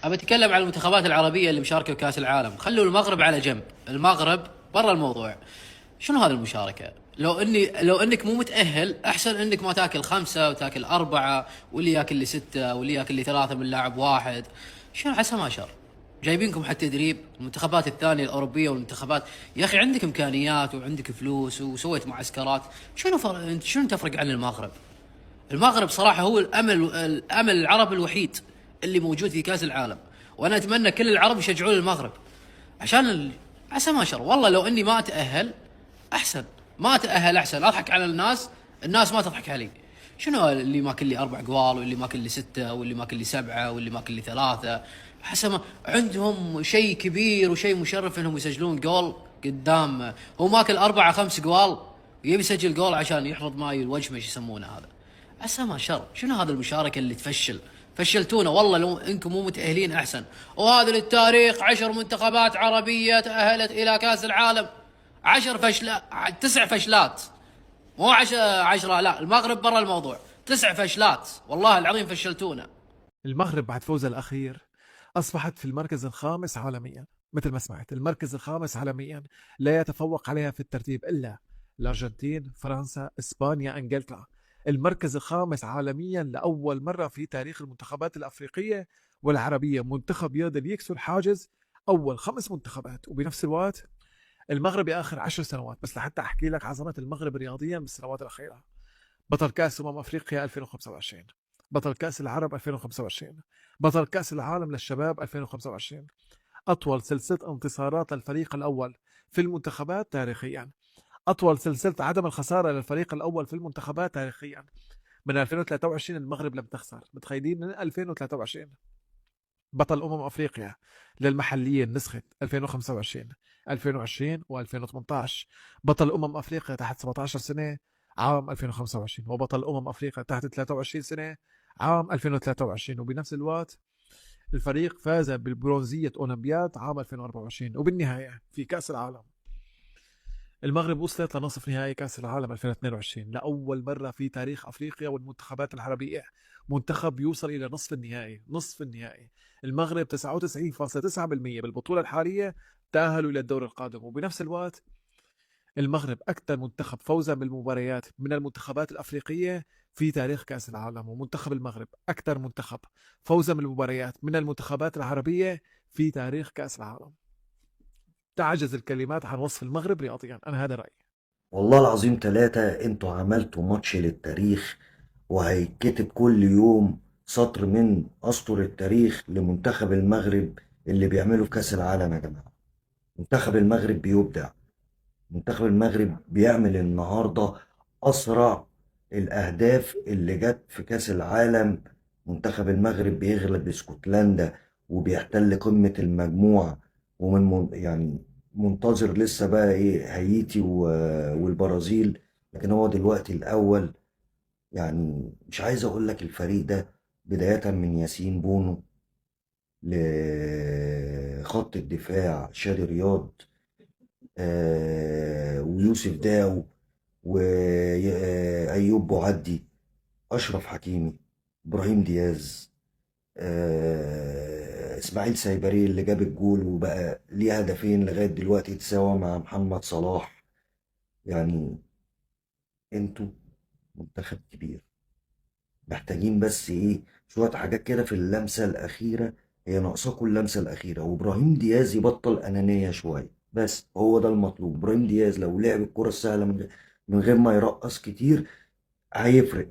ابى اتكلم عن المنتخبات العربيه اللي مشاركه بكاس العالم. خلوا المغرب على جنب، المغرب برا الموضوع. شنو هذه المشاركه؟ لو انك مو متاهل، احسن انك ما تاكل خمسه وتاكل اربعه، واللي ياكل لي سته، واللي ياكل لي ثلاثه من لاعب واحد. شنو عسى ما شر. جايبينكم حتى تدريب المنتخبات الثانيه الاوروبيه والمنتخبات. يا اخي عندك امكانيات وعندك فلوس وسويت معسكرات. انت شنو تفرق عن المغرب؟ المغرب صراحة هو الأمل العربي الوحيد اللي موجود في كأس العالم. وأنا أتمنى كل العرب يشجعون المغرب عشان عسى ما شر. والله لو إني ما أتأهل أحسن، ما أتأهل أحسن. أضحك على الناس ما تضحك علي. شنو اللي ماكل لي 4 جوال، واللي ماكل لي 6، واللي ماكل لي 7، واللي ماكل لي 3؟ حسب ما عندهم شيء كبير وشيء مشرف إنهم يسجلون جول قدام. هو ماكل 4 5 جوال ويبي يسجل جول عشان يحفظ ماي الوجه، مش يسمونه هذا. عسى ما شر. شنو هذا المشاركة اللي فشلتونا والله. لو انكم مو متأهلين احسن. وهذا للتاريخ 10 منتخبات عربية تأهلت الى كأس العالم. 10 فشلات، 9 فشلات. مو 10 لا، المغرب برا الموضوع. 9 فشلات والله العظيم فشلتونا. المغرب بعد فوزها الأخير أصبحت في المركز الخامس عالميا. مثل ما سمعت، المركز الخامس عالميا، لا يتفوق عليها في الترتيب إلا الأرجنتين، فرنسا، إسبانيا، إنجلترا. المركز الخامس عالميا لأول مرة في تاريخ المنتخبات الأفريقية والعربية، منتخب يقدر يكسر حاجز أول 5 منتخبات. وبنفس الوقت المغرب آخر 10 سنوات، بس لحتى أحكي لك عظمة المغرب رياضيا بالسنوات الأخيرة: بطل كأس أفريقيا 2025، بطل كأس العرب 2025، بطل كأس العالم للشباب 2025، أطول سلسلة انتصارات للفريق الأول في المنتخبات تاريخيا، أطول سلسلة عدم الخسارة للفريق الأول في المنتخبات تاريخيا. من 2023 المغرب لم تخسر، متخيلين؟ من 2023. بطل أفريقيا للمحليين نسخة 2025، 2020 و2018. بطل أفريقيا تحت 17 سنة عام 2025، وبطل أفريقيا تحت 23 سنة عام 2023. وبنفس الوقت الفريق فاز بالبرونزية أولمبياد عام 2024. وبالنهاية في كأس العالم المغرب وصلت لنصف نهائي كأس العالم 2022. لأول مرة في تاريخ أفريقيا والمنتخبات العربية منتخب يوصل إلى نصف النهائي. نصف النهائي المغرب 99.9% بالبطولة الحالية تأهلوا إلى الدور القادم. وبنفس الوقت المغرب أكثر منتخب فوزا بالمباريات من المنتخبات الأفريقية في تاريخ كأس العالم. ومنتخب المغرب أكثر منتخب فوزا بالمباريات من المنتخبات العربية في تاريخ كأس العالم. تعجز الكلمات عن وصف المغرب رياضيا. أنا هذا رأيي. والله العظيم 3 انتوا عملتوا ماتش للتاريخ، وهيتكتب كل يوم سطر من أسطر التاريخ لمنتخب المغرب اللي بيعمله في كأس العالم. يا جماعة، منتخب المغرب بيبدع. منتخب المغرب بيعمل النهاردة أسرع الأهداف اللي جت في كأس العالم. منتخب المغرب بيغلب اسكتلندا وبيحتل قمة المجموعة، يعني منتظر لسه بقى ايه هايتي والبرازيل، لكن هو دلوقتي الأول. يعني مش عايز أقول لك الفريق ده بداية من ياسين بونو لخط الدفاع شادي رياض، ويوسف داو، وأيوب بوعدي، أشرف حكيمي، إبراهيم دياز، إسماعيل سايبري اللي جاب الجول وبقى ليه هدفين لغاية دلوقتي يتساوى مع محمد صلاح. يعني انتوا منتخب كبير، محتاجين بس ايه شوية حاجات كده في اللمسة الأخيرة. هي ناقصاكوا اللمسة الأخيرة، وإبراهيم دياز يبطل أنانية شوية، بس هو ده المطلوب. إبراهيم دياز لو لعب الكرة السهلة من غير ما يرقص كتير هيفرق.